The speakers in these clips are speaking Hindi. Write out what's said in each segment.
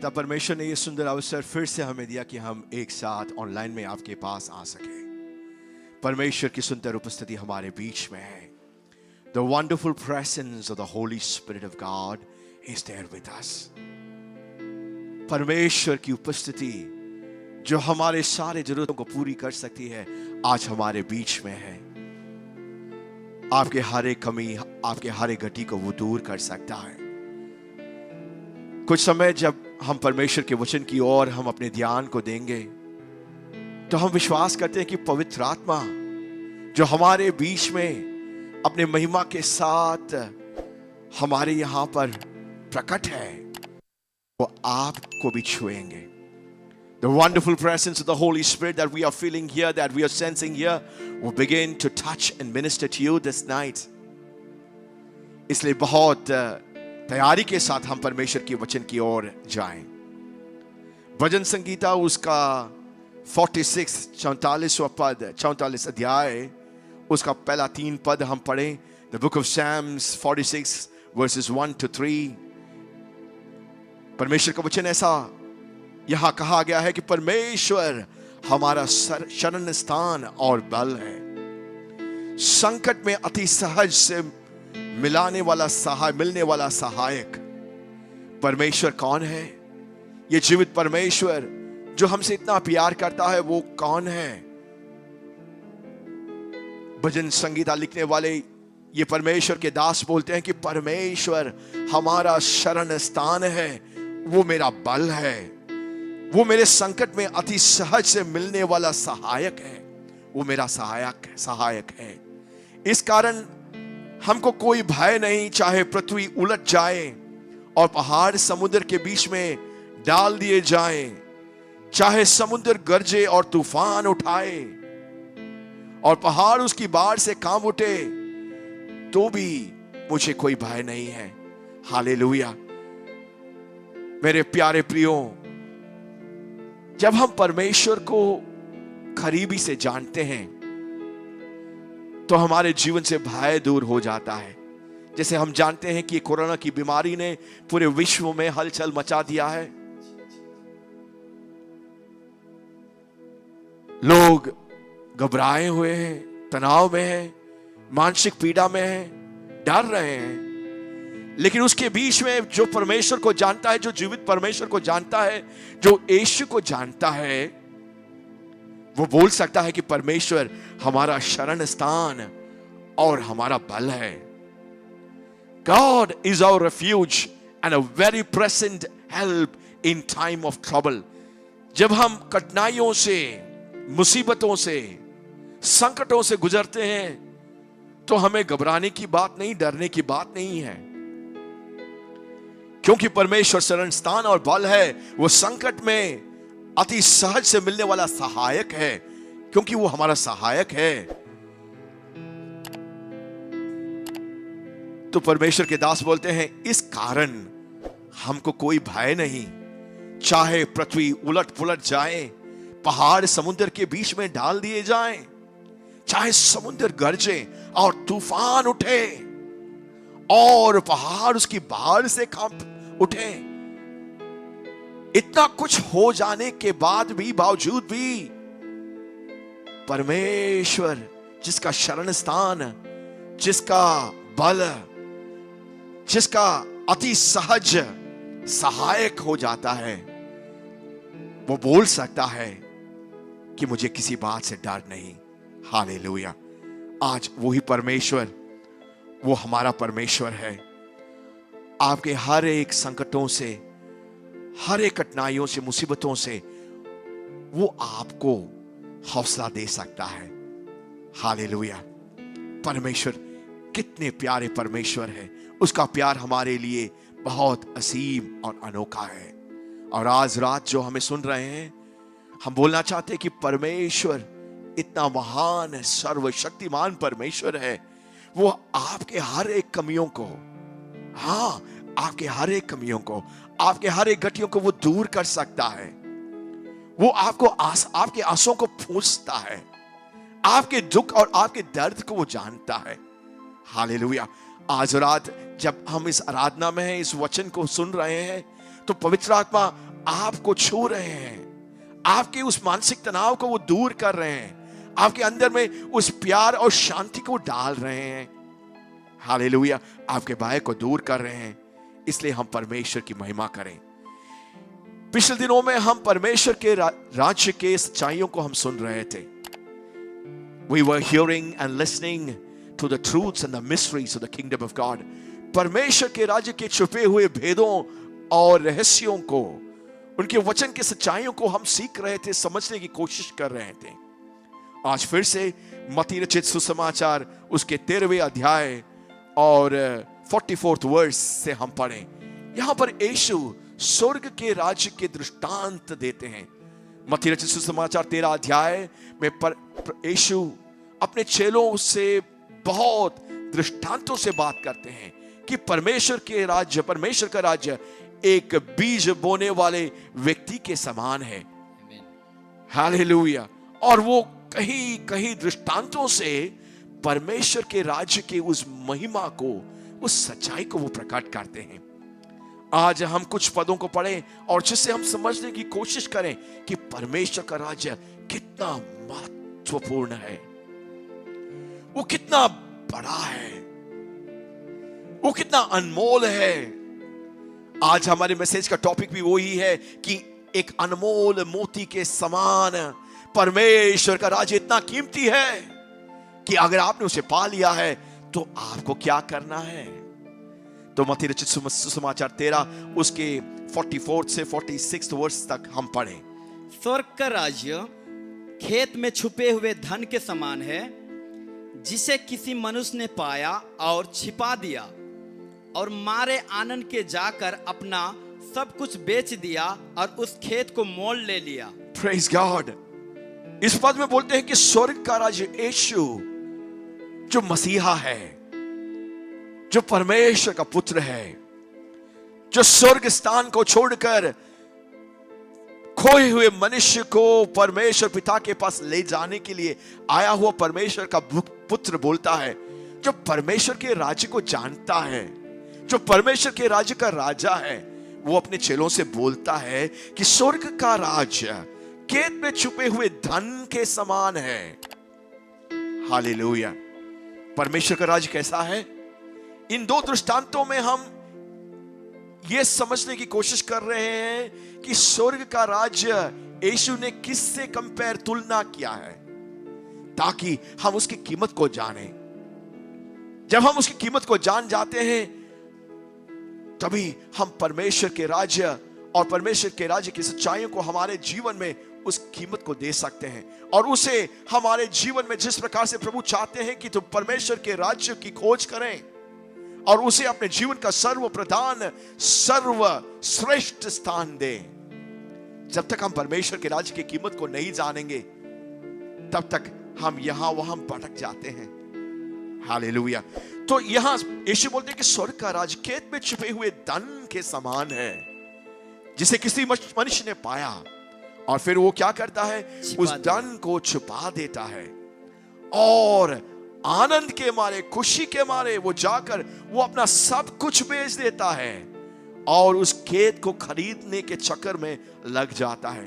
पिता परमेश्वर ने ये सुंदर अवसर फिर से हमें दिया कि हम एक साथ ऑनलाइन में आपके पास आ सके। परमेश्वर की सुंदर उपस्थिति हमारे बीच में है। The wonderful presence of the Holy Spirit of God is there with us. परमेश्वर की उपस्थिति जो हमारे सारे जरूरतों को पूरी कर सकती है, आज हमारे बीच में है। आपके हर एक कमी, आपके हर एक घटी को वो दूर कर सकता है। कुछ समय जब हम परमेश्वर के वचन की ओर हम अपने ध्यान को देंगे, तो हम विश्वास करते हैं कि पवित्र आत्मा जो हमारे बीच में अपने महिमा के साथ हमारे यहां पर प्रकट है, वो आपको भी छुएंगे। The wonderful presence of the Holy Spirit that we are feeling here, that we are sensing here, will begin to touch and minister to you this night. इसलिए बहुत तैयारी के साथ हम परमेश्वर के वचन की ओर जाएं। भजन संगीता उसका 44वां पद, 44 अध्याय, उसका पहला 3 पद हम पढ़ें। The book of Psalms 46 verses 1 to 3। परमेश्वर का वचन ऐसा यहां कहा गया है कि परमेश्वर हमारा शरण स्थान और बल है, संकट में अति सहज से मिलने वाला सहायक। परमेश्वर कौन है? ये जीवित परमेश्वर जो हमसे इतना प्यार करता है, वो कौन है? भजन संगीता लिखने वाले ये परमेश्वर के दास बोलते हैं कि परमेश्वर हमारा शरण स्थान है, वो मेरा बल है, वो मेरे संकट में अति सहज से मिलने वाला सहायक है, वो मेरा सहायक है। इस कारण हमको कोई भय नहीं, चाहे पृथ्वी उलट जाए और पहाड़ समुद्र के बीच में डाल दिए जाएं, चाहे समुद्र गरजे और तूफान उठाए और पहाड़ उसकी बाढ़ से कांप उठे, तो भी मुझे कोई भय नहीं है। हालेलुया। मेरे प्यारे प्रियो, जब हम परमेश्वर को करीबी से जानते हैं तो हमारे जीवन से भय दूर हो जाता है। जैसे हम जानते हैं कि कोरोना की बीमारी ने पूरे विश्व में हलचल मचा दिया है। लोग घबराए हुए हैं, तनाव में हैं, मानसिक पीड़ा में हैं, डर रहे हैं। लेकिन उसके बीच में जो परमेश्वर को जानता है, जो जीवित परमेश्वर को जानता है, जो यीशु को जानता है, वो बोल सकता है कि परमेश्वर हमारा शरण स्थान और हमारा बल है। God is our refuge and a very present help in time of trouble। जब हम कठिनाइयों से, मुसीबतों से, संकटों से गुजरते हैं, तो हमें घबराने की बात नहीं, डरने की बात नहीं है, क्योंकि परमेश्वर शरण स्थान और बल है। वो संकट में अति सहज से मिलने वाला सहायक है, क्योंकि वो हमारा सहायक है। तो परमेश्वर के दास बोलते हैं, इस कारण हमको कोई भय नहीं, चाहे पृथ्वी उलट पुलट जाए, पहाड़ समुद्र के बीच में डाल दिए जाएं, चाहे समुद्र गरजे और तूफान उठे और पहाड़ उसकी बाढ़ से कांप उठे। इतना कुछ हो जाने के बावजूद भी परमेश्वर जिसका शरण स्थान, जिसका बल, जिसका अति सहज सहायक हो जाता है, वो बोल सकता है कि मुझे किसी बात से डर नहीं। हालेलुया। आज वही परमेश्वर, वो हमारा परमेश्वर है। आपके हर एक संकटों से, हर एक कठिनाइयों से, मुसीबतों से वो आपको हौसला दे सकता है। हालेलुया। परमेश्वर कितने प्यारे परमेश्वर है, उसका प्यार हमारे लिए बहुत असीम और अनोखा है। और आज रात जो हमें सुन रहे हैं, हम बोलना चाहते हैं कि परमेश्वर इतना महान, सर्वशक्तिमान परमेश्वर है। वो आपके हर एक कमियों को, हाँ, आपके हर एक कमियों को, आपके हर एक घटियों को वो दूर कर सकता है। वो आपके आंसुओं को पूछता है, आपके दुख और आपके दर्द को वो जानता है। हालेलुया। आज रात जब हम इस आराधना में हैं, इस वचन को सुन रहे हैं, तो पवित्र आत्मा आपको छू रहे हैं, आपके उस मानसिक तनाव को वो दूर कर रहे हैं, आपके अंदर में उस प्यार और शांति को डाल रहे हैं। हालेलुया, आपके भय को दूर कर रहे हैं। इसलिए हम परमेश्वर की महिमा करें। पिछले दिनों में हम परमेश्वर के राज्य के सच्चाइयों को हम सुन रहे थे। We were hearing and listening to the truths and the mysteries of the kingdom of God. परमेश्वर के राज्य के छुपे हुए भेदों और रहस्यों को, उनके वचन के सच्चाइयों को हम सीख रहे थे, समझने की कोशिश कर रहे थे। आज फिर से मत्ती रचित सुसमाचार उसके 13वें अध्याय और 44th वर्स से हम पढ़ें। यहां पर यीशु स्वर्ग के राज्य के दृष्टांत देते हैं। मत्ती रचित सुसमाचार 13 अध्याय में यीशु अपने चेलों से बहुत दृष्टांतों से बात करते हैं कि परमेश्वर का राज्य एक बीज बोने वाले व्यक्ति के समान है। हालेलुया। और वो कहीं कहीं दृष्टांतों से परमेश्वर के राज्य के उस महिमा को, उस सच्चाई को वो प्रकट करते हैं। आज हम कुछ पदों को पढ़ें और जिससे हम समझने की कोशिश करें कि परमेश्वर का राज्य कितना महत्वपूर्ण है, वो कितना बड़ा है, वो कितना अनमोल है। आज हमारे मैसेज का टॉपिक भी वही है कि एक अनमोल मोती के समान परमेश्वर का राज्य इतना कीमती है कि अगर आपने उसे पा लिया है तो आपको क्या करना है। तो मत्ती रचित सुसमाचार 13 उसके 44 से 46 वर्ष तक हम पढ़ें। स्वर्ग का राज्य खेत में छुपे हुए धन के समान है, जिसे किसी मनुष्य ने पाया और छिपा दिया, और मारे आनंद के जाकर अपना सब कुछ बेच दिया और उस खेत को मोल ले लिया। Praise God. इस पद में बोलते हैं कि स्वर्ग का राज्य यीशु जो मसीहा है, जो परमेश्वर का पुत्र है, जो स्वर्ग स्थान को छोड़कर खोए हुए मनुष्य को परमेश्वर पिता के पास ले जाने के लिए आया हुआ परमेश्वर का पुत्र बोलता है, जो परमेश्वर के राज्य को जानता है, जो परमेश्वर के राज्य का राजा है। वो अपने चेलों से बोलता है कि स्वर्ग का राज्य खेत में छुपे हुए धन के समान है। हालेलुया। परमेश्वर का राज्य कैसा है? इन दो दृष्टांतों में हम यह समझने की कोशिश कर रहे हैं कि स्वर्ग का राज्य यीशु ने किससे कंपेयर, तुलना किया है, ताकि हम उसकी कीमत को जानें। जब हम उसकी कीमत को जान जाते हैं तभी हम परमेश्वर के राज्य और परमेश्वर के राज्य की सच्चाइयों को हमारे जीवन में उस कीमत को दे सकते हैं, और उसे हमारे जीवन में जिस प्रकार से प्रभु चाहते हैं कि तुम परमेश्वर के राज्य की खोज करें और उसे अपने जीवन का सर्वप्रधान सर्वश्रेष्ठ स्थान दें। जब तक हम परमेश्वर के राज्य की कीमत को नहीं जानेंगे तब तक हम यहां वहां भटक जाते हैं। हालेलुया। तो यहां यीशु बोलते हैं कि स्वर्ग का राज्य खेत में छुपे हुए धन के समान है, जिसे किसी मनुष्य ने पाया और फिर वो क्या करता है, उस धन को छुपा देता है, और आनंद के मारे, खुशी के मारे वो जाकर वो अपना सब कुछ बेच देता है और उस खेत को खरीदने के चक्कर में लग जाता है,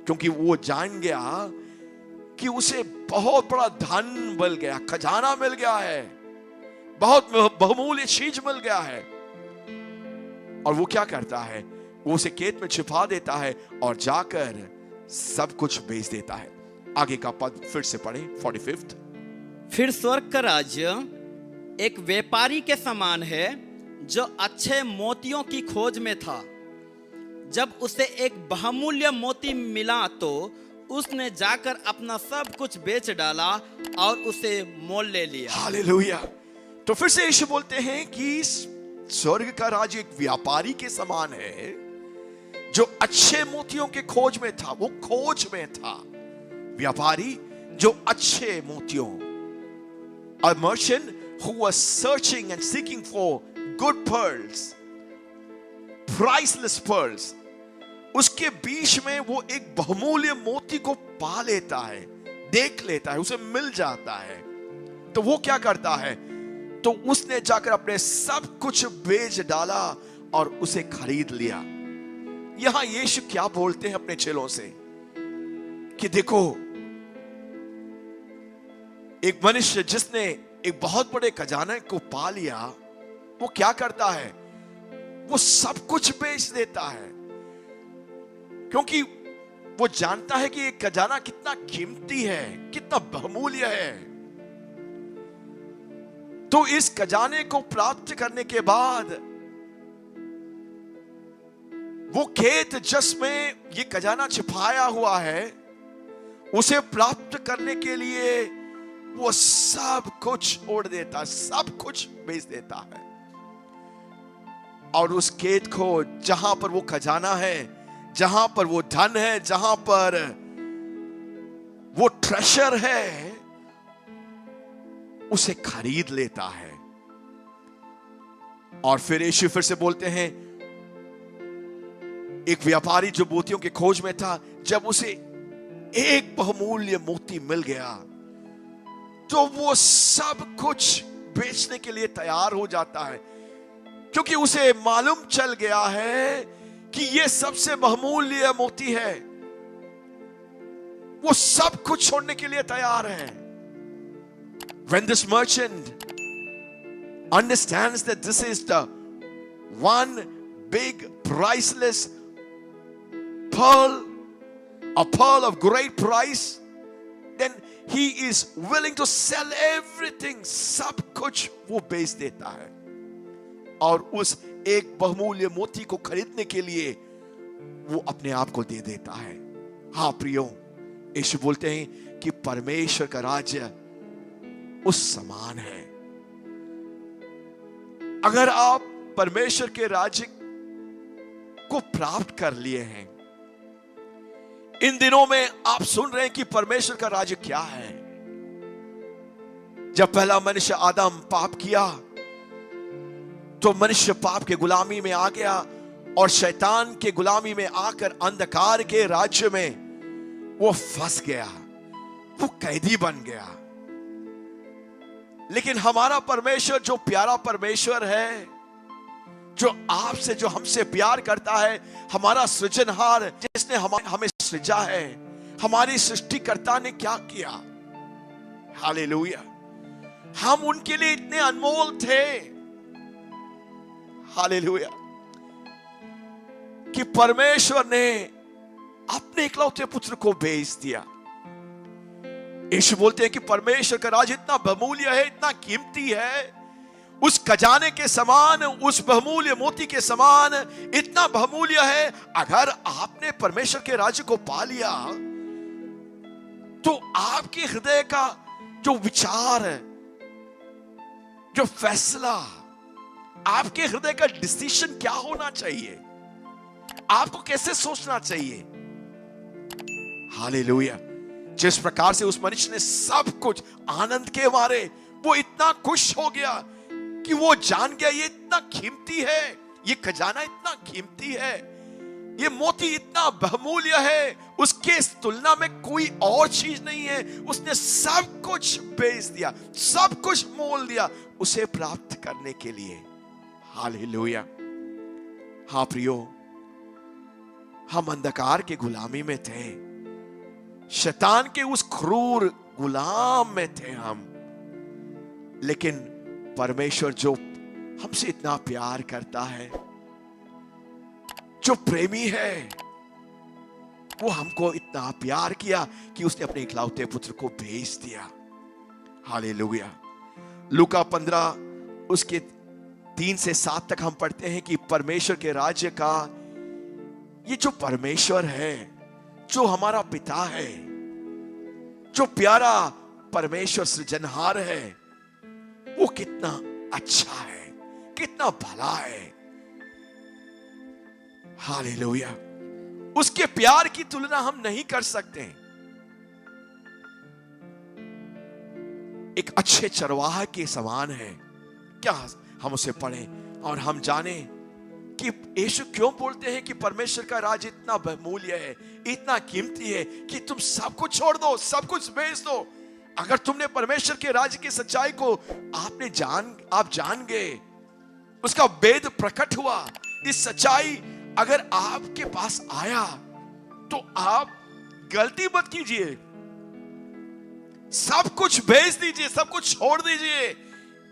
क्योंकि वो जान गया कि उसे बहुत बड़ा धन मिल गया, खजाना मिल गया है, बहुत बहुमूल्य चीज मिल गया है। और वो क्या करता है, वो उसे खेत में छिपा देता है और जाकर सब कुछ बेच देता है। आगे का पद फिर से पढ़ें, 45। फिर स्वर्ग का राज्य एक व्यापारी के समान है जो अच्छे मोतियों की खोज में था। जब उसे एक बहुमूल्य मोती मिला तो उसने जाकर अपना सब कुछ बेच डाला और उसे मोल ले लिया। हालेलुया। तो फिर से यीशु बोलते हैं कि स्वर्ग का राज्य एक व्यापारी के समान है जो अच्छे मोतियों के खोज में था। वो खोज में था, व्यापारी जो अच्छे मोतियों, a merchant who was searching and seeking for good pearls, priceless pearls. उसके बीच में वो एक बहुमूल्य मोती को पा लेता है, देख लेता है, उसे मिल जाता है। तो वो क्या करता है, तो उसने जाकर अपने सब कुछ बेच डाला और उसे खरीद लिया। यहां यीशु क्या बोलते हैं अपने चेलों से कि देखो, एक मनुष्य जिसने एक बहुत बड़े खजाने को पा लिया, वो क्या करता है? वो सब कुछ बेच देता है, क्योंकि वो जानता है कि ये खजाना कितना कीमती है, कितना बहुमूल्य है। तो इस खजाने को प्राप्त करने के बाद वो खेत जिसमें ये खजाना छिपाया हुआ है, उसे प्राप्त करने के लिए वो सब कुछ छोड़ देता, सब कुछ बेच देता है। और उस खेत को, जहां पर वो खजाना है, जहां पर वो धन है, जहां पर वो ट्रेजर है, उसे खरीद लेता है। और फिर यीशु फिर से बोलते हैं, एक व्यापारी जो मोतियों की खोज में था, जब उसे एक बहुमूल्य मोती मिल गया तो वो सब कुछ बेचने के लिए तैयार हो जाता है, क्योंकि उसे मालूम चल गया है कि ये सबसे बहुमूल्य मोती है। वो सब कुछ छोड़ने के लिए तैयार है। When this merchant understands that this is the one big priceless pearl, a pearl of great price, then he is willing to sell everything. सब कुछ वो बेच देता है और उस एक बहुमूल्य मोती को खरीदने के लिए वो अपने आप को दे देता है। हाँ प्रियो, यीशु बोलते हैं कि परमेश्वर का राज्य उस समान है। अगर आप परमेश्वर के राज्य को प्राप्त कर लिए हैं, इन दिनों में आप सुन रहे हैं कि परमेश्वर का राज्य क्या है। जब पहला मनुष्य आदम पाप किया तो मनुष्य पाप के गुलामी में आ गया और शैतान के गुलामी में आकर अंधकार के राज्य में वो फंस गया, वो कैदी बन गया। लेकिन हमारा परमेश्वर जो प्यारा परमेश्वर है, जो आपसे, जो हमसे प्यार करता है, हमारा सृजनहार जिसने हमें सृजा है, हमारी सृष्टिकर्ता ने क्या किया? हालेलुया। हम उनके लिए इतने अनमोल थे, हालेलुया, कि परमेश्वर ने अपने इकलौते पुत्र को भेज दिया। यीशु बोलते हैं कि परमेश्वर का राज इतना बहुमूल्य है, इतना कीमती है, उस खजाने के समान, उस बहुमूल्य मोती के समान इतना बहुमूल्य है। अगर आपने परमेश्वर के राज्य को पा लिया तो आपके हृदय का जो विचार है, जो फैसला, आपके हृदय का डिसीजन क्या होना चाहिए? आपको कैसे सोचना चाहिए? हालेलुया। जिस प्रकार से उस मनुष्य ने सब कुछ आनंद के मारे वो इतना खुश हो गया कि वो जान गया ये इतना कीमती है, ये खजाना इतना कीमती है, ये मोती इतना बहुमूल्य है, उसके तुलना में कोई और चीज नहीं है। उसने सब कुछ बेच दिया, सब कुछ मोल दिया उसे प्राप्त करने के लिए। हालेलुया। हाँ प्रियो, हम अंधकार के गुलामी में थे, शैतान के उस क्रूर गुलाम में थे हम, लेकिन परमेश्वर जो हमसे इतना प्यार करता है, जो प्रेमी है, वो हमको इतना प्यार किया कि उसने अपने इकलौते पुत्र को भेज दिया। हालेलुया। लूका 15 उसके 3 से 7 तक हम पढ़ते हैं कि परमेश्वर के राज्य का ये जो परमेश्वर है, जो हमारा पिता है, जो प्यारा परमेश्वर सृजनहार है, वो कितना अच्छा है, कितना भला है। हालेलुया। उसके प्यार की तुलना हम नहीं कर सकते। एक अच्छे चरवाहा के समान है। क्या हम उसे पढ़ें और हम जाने कि यीशु क्यों बोलते हैं कि परमेश्वर का राज इतना बहुमूल्य है, इतना कीमती है कि तुम सब कुछ छोड़ दो, सब कुछ बेच दो। अगर तुमने परमेश्वर के राज्य की सच्चाई को आप जान गए, उसका भेद प्रकट हुआ, इस सच्चाई अगर आपके पास आया तो आप गलती मत कीजिए, सब कुछ भेज दीजिए, सब कुछ छोड़ दीजिए।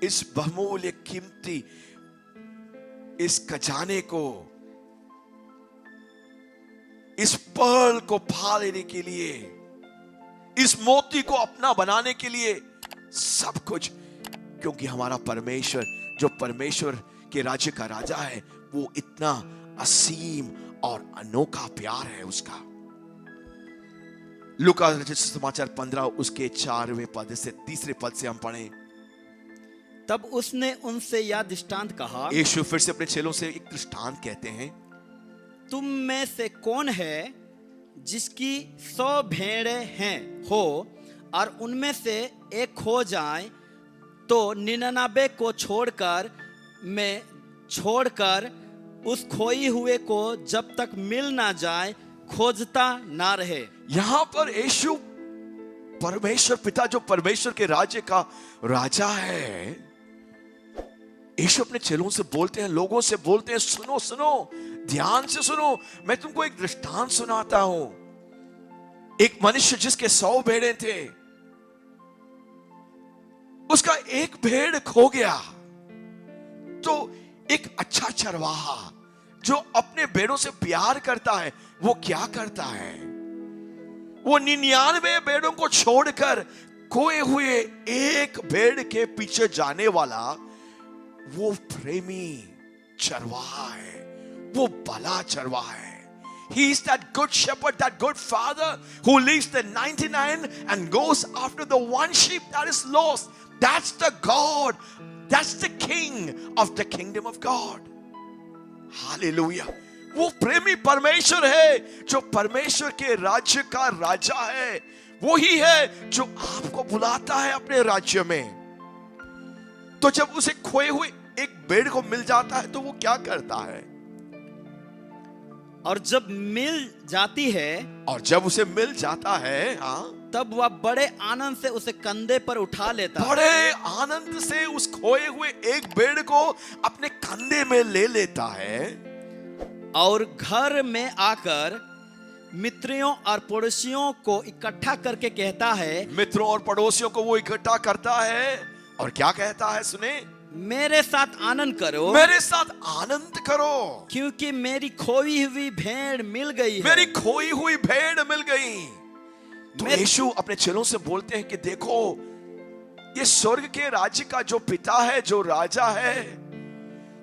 इस बहुमूल्य कीमती इस खजाने को, इस पर्ल को पा लेने के लिए, इस मोती को अपना बनाने के लिए सब कुछ, क्योंकि हमारा परमेश्वर, जो परमेश्वर के राज्य का राजा है, वो इतना असीम और अनोखा प्यार है उसका। लूका रचित समाचार 15 उसके 4वें पद से 3रे पद से हम पढ़ें। तब उसने उनसे यह दृष्टांत कहा, यीशु फिर से अपने चेलों से एक दृष्टांत कहते हैं, तुम में से कौन है जिसकी 100 भेड़ें हैं हो और उनमें से एक खो जाए तो 99 को छोड़कर उस खोई हुए को जब तक मिल ना जाए खोजता ना रहे। यहां पर यीशु परमेश्वर पिता, जो परमेश्वर के राज्य का राजा है, यीशु अपने चेलों से बोलते हैं, लोगों से बोलते हैं, सुनो सुनो, ध्यान से सुनो, मैं तुमको एक दृष्टांत सुनाता हूं। एक मनुष्य जिसके 100 भेड़ें थे, उसका एक भेड़ खो गया। तो एक अच्छा चरवाहा जो अपने भेड़ों से प्यार करता है, वो क्या करता है? वो 99 भेड़ों को छोड़कर खोए हुए एक भेड़ के पीछे जाने वाला वो प्रेमी चरवाहा है, वो भला चरवाहा है। He is that good shepherd, that good father who leaves the 99 and goes after the one sheep that is lost. That's the God, that's the King of the kingdom of God. Hallelujah. वो प्रेमी परमेश्वर है, जो परमेश्वर के राज्य का राजा है। वो ही है जो आपको बुलाता है अपने राज्य में। तो जब उसे खोए हुए एक भेड़ को मिल जाता है तो वो क्या करता है? और जब मिल जाती है, और जब उसे मिल जाता है, हाँ, तब वह बड़े आनंद से उसे कंधे पर उठा लेता है। बड़े आनंद से उस खोए हुए एक भेड़ को अपने कंधे में ले लेता है और घर में आकर मित्रों और पड़ोसियों को इकट्ठा करके कहता है, मित्रों और पड़ोसियों को वो इकट्ठा करता है और क्या कहता है? सुने, मेरे साथ आनंद करो, मेरे साथ आनंद करो, क्योंकि मेरी खोई हुई भेड़ मिल गई है। मेरी खोई हुई भेड़ मिल गई। तो यीशु अपने चेलों से बोलते हैं कि देखो, ये स्वर्ग के राज्य का जो पिता है, जो राजा है,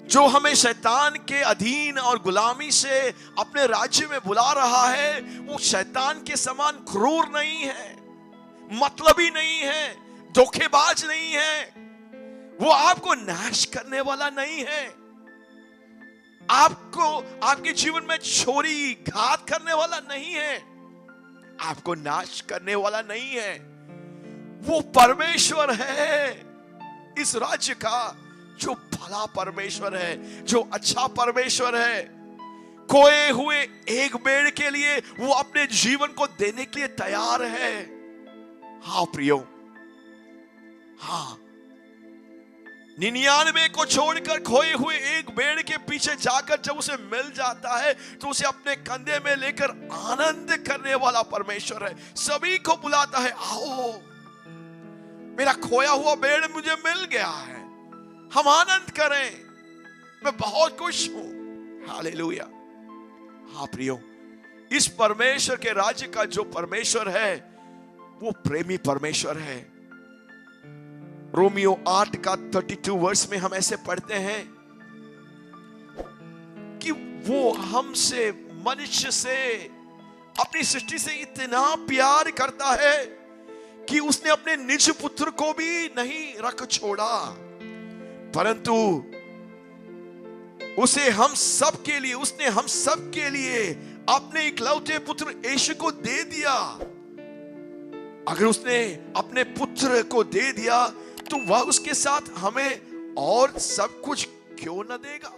जो हमें शैतान के अधीन और गुलामी से अपने राज्य में बुला रहा है, वो शैतान के समान क्रूर नहीं है, मतलबी नहीं है, धोखेबाज नहीं है। वो आपको नाश करने वाला नहीं है, आपको आपके जीवन में चोरी घात करने वाला नहीं है, आपको नाश करने वाला नहीं है। वो परमेश्वर है इस राज्य का, जो भला परमेश्वर है, जो अच्छा परमेश्वर है। खोए हुए एक भेड़ के लिए वो अपने जीवन को देने के लिए तैयार है। हाँ प्रियो, हाँ, 99 को छोड़कर खोए हुए एक भेड़ के पीछे जाकर जब उसे मिल जाता है तो उसे अपने कंधे में लेकर आनंद करने वाला परमेश्वर है। सभी को बुलाता है, आओ, मेरा खोया हुआ भेड़ मुझे मिल गया है, हम आनंद करें, मैं बहुत खुश हूं। हालेलुया। हाँ प्रियो, इस परमेश्वर के राज्य का जो परमेश्वर है वो प्रेमी परमेश्वर है। रोमियो 8 का 32 वर्ष में हम ऐसे पढ़ते हैं कि वो हमसे, मनुष्य से, अपनी सृष्टि से इतना प्यार करता है कि उसने अपने निज पुत्र को भी नहीं रख छोड़ा, परंतु उसने हम सब के लिए अपने इकलौते पुत्र यीशु को दे दिया। अगर उसने अपने पुत्र को दे दिया तो वह उसके साथ हमें और सब कुछ क्यों न देगा?